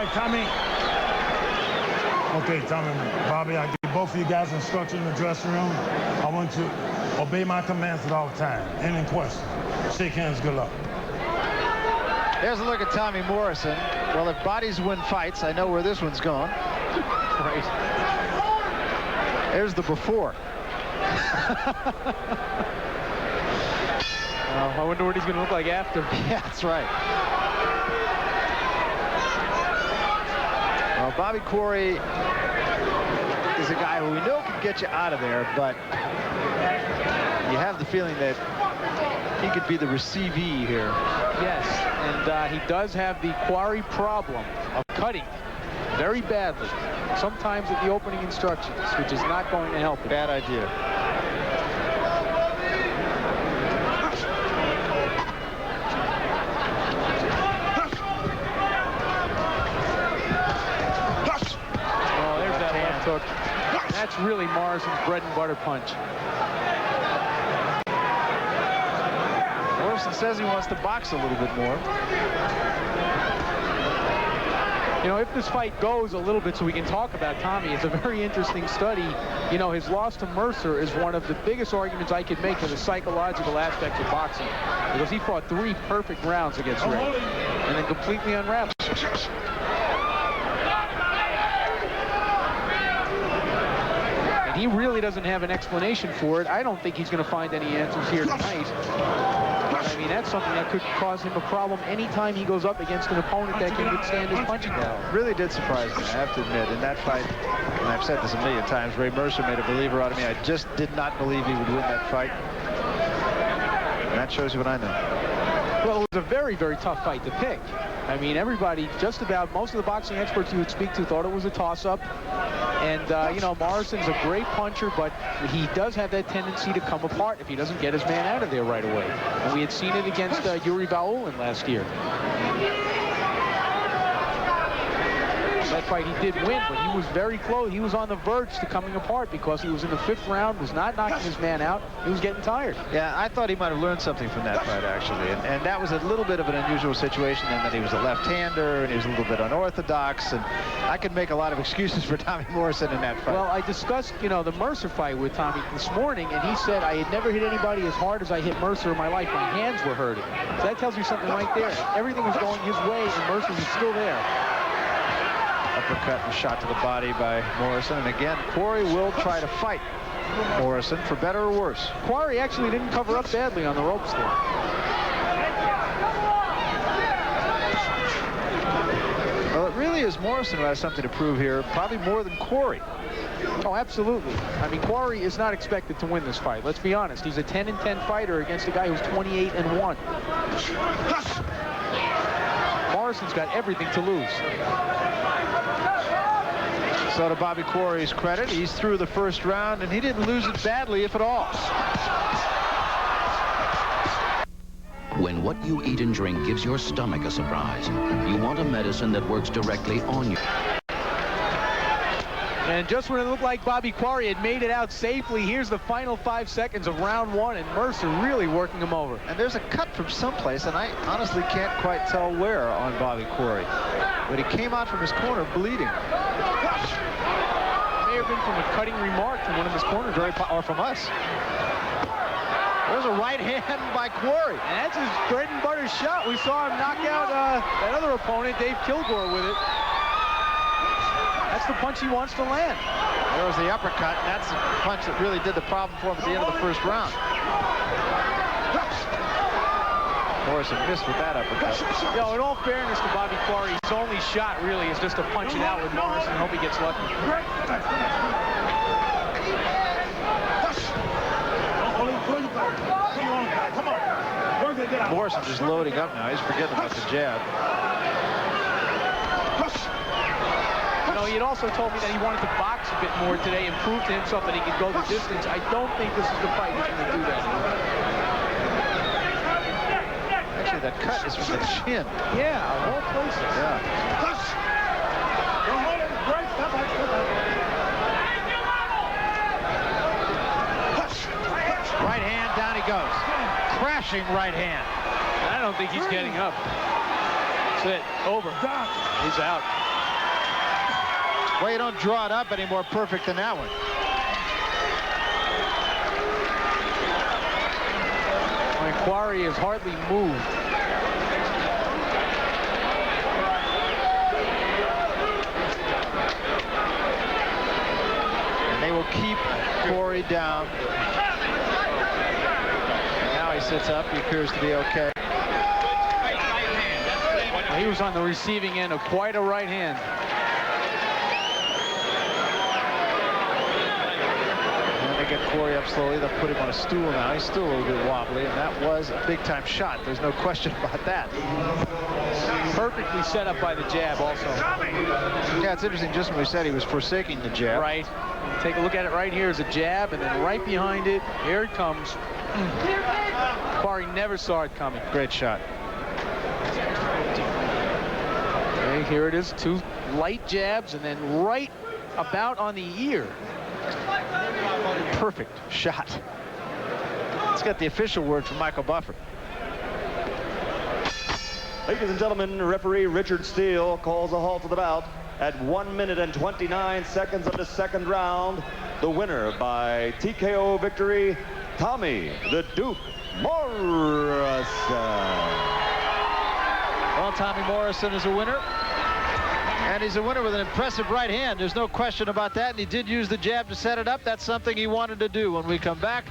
right, Tommy. Okay, Tommy, Bobby, I give both of you guys instruction in the dressing room. I want you to obey my commands at all times. Any question? Shake hands, good luck. There's a look at Tommy Morrison. Well, if bodies win fights, I know where this one's going. Right. There's the before. I wonder what he's going to look like after. Yeah, that's right. Well, Bobby Quarry is a guy who we know can get you out of there, but you have the feeling that he could be the receivee here. Yes, and he does have the Quarry problem of cutting very badly, sometimes at the opening instructions, which is not going to help him. Bad idea. Oh, there's that left hook. That's really Morrison's bread and butter punch. Morrison says he wants to box a little bit more. You know, if this fight goes a little bit so we can talk about Tommy, it's a very interesting study. You know, his loss to Mercer is one of the biggest arguments I could make for the psychological aspects of boxing, because he fought 3 perfect rounds against Ray and then completely unraveled. And he really doesn't have an explanation for it. I don't think he's going to find any answers here tonight. I mean, that's something that could cause him a problem anytime he goes up against an opponent that can withstand his punching power. Really did surprise me, I have to admit. In that fight, and I've said this a million times, Ray Mercer made a believer out of me. I just did not believe he would win that fight. And that shows you what I know. Well, it was a very, very tough fight to pick. I mean, everybody, just about most of the boxing experts you would speak to thought it was a toss-up. And, you know, Morrison's a great puncher, but he does have that tendency to come apart if he doesn't get his man out of there right away. And we had seen it against Yuri Vaulin last year. That fight he did win, but he was very close. He was on the verge to coming apart because he was in the 5th round, was not knocking his man out. He was getting tired. Yeah, I thought he might have learned something from that fight, actually. And that was a little bit of an unusual situation in that he was a left-hander and he was a little bit unorthodox. And I could make a lot of excuses for Tommy Morrison in that fight. Well, I discussed, you know, the Mercer fight with Tommy this morning, and he said, I had never hit anybody as hard as I hit Mercer in my life. My hands were hurting. So that tells you something right there. Everything was going his way, and Mercer was still there. Uppercut and shot to the body by Morrison. And again, Quarry will try to fight Morrison for better or worse. Quarry actually didn't cover up badly on the ropes there. Well, it really is Morrison who has something to prove here, probably more than Quarry. Oh, absolutely. I mean, Quarry is not expected to win this fight. Let's be honest. He's a 10-10 fighter against a guy who's 28-1. Morrison's got everything to lose. So to Bobby Quarry's credit, he's through the 1st round, and he didn't lose it badly, if at all. When what you eat and drink gives your stomach a surprise, you want a medicine that works directly on you. And just when it looked like Bobby Quarry had made it out safely, here's the final 5 seconds of round 1, and Mercer really working him over. And there's a cut from someplace, and I honestly can't quite tell where on Bobby Quarry. But he came out from his corner bleeding. May have been from a cutting remark from one of his corners, or from us. There's a right hand by Quarry. And that's his bread and butter shot. We saw him knock out that other opponent, Dave Kilgore, with it. That's the punch he wants to land. There was the uppercut, and that's the punch that really did the problem for him at the end of the 1st round. Morrison missed with that uppercut. You know, in all fairness to Bobby Quarry, his only shot really is just to punch it out with Morrison. Hope he gets lucky. Morrison just loading up now. He's forgetting about the jab. You know, he had also told me that he wanted to box a bit more today and prove to himself that he could go the distance. I don't think this is the fight he's going to do that. Actually, that cut is from the chin. Yeah, of all places. Yeah. Right hand, down he goes. Crashing right hand. I don't think he's getting up. That's it. Over. He's out. Well, you don't draw it up any more perfect than that one. Quarry has hardly moved. And they will keep Quarry down. And now he sits up. He appears to be okay. Well, he was on the receiving end of quite a right hand. Get Quarry up slowly. They'll put him on a stool now. He's still a little bit wobbly, and that was a big-time shot. There's no question about that. Perfectly set up by the jab also. Yeah, it's interesting. Just when we said he was forsaking the jab. Right. Take a look at it right here as a jab, and then right behind it, here it comes. Quarry never saw it coming. Great shot. Okay, here it is. 2 light jabs, and then right about on the ear. Perfect shot. Let's get the official word from Michael Buffer. Ladies and gentlemen, referee Richard Steele calls a halt to the bout at 1 minute and 29 seconds of the second round. The winner by TKO victory, Tommy the Duke Morrison. Well, Tommy Morrison is a winner. And he's a winner with an impressive right hand. There's no question about that. And he did use the jab to set it up. That's something he wanted to do. When we come back,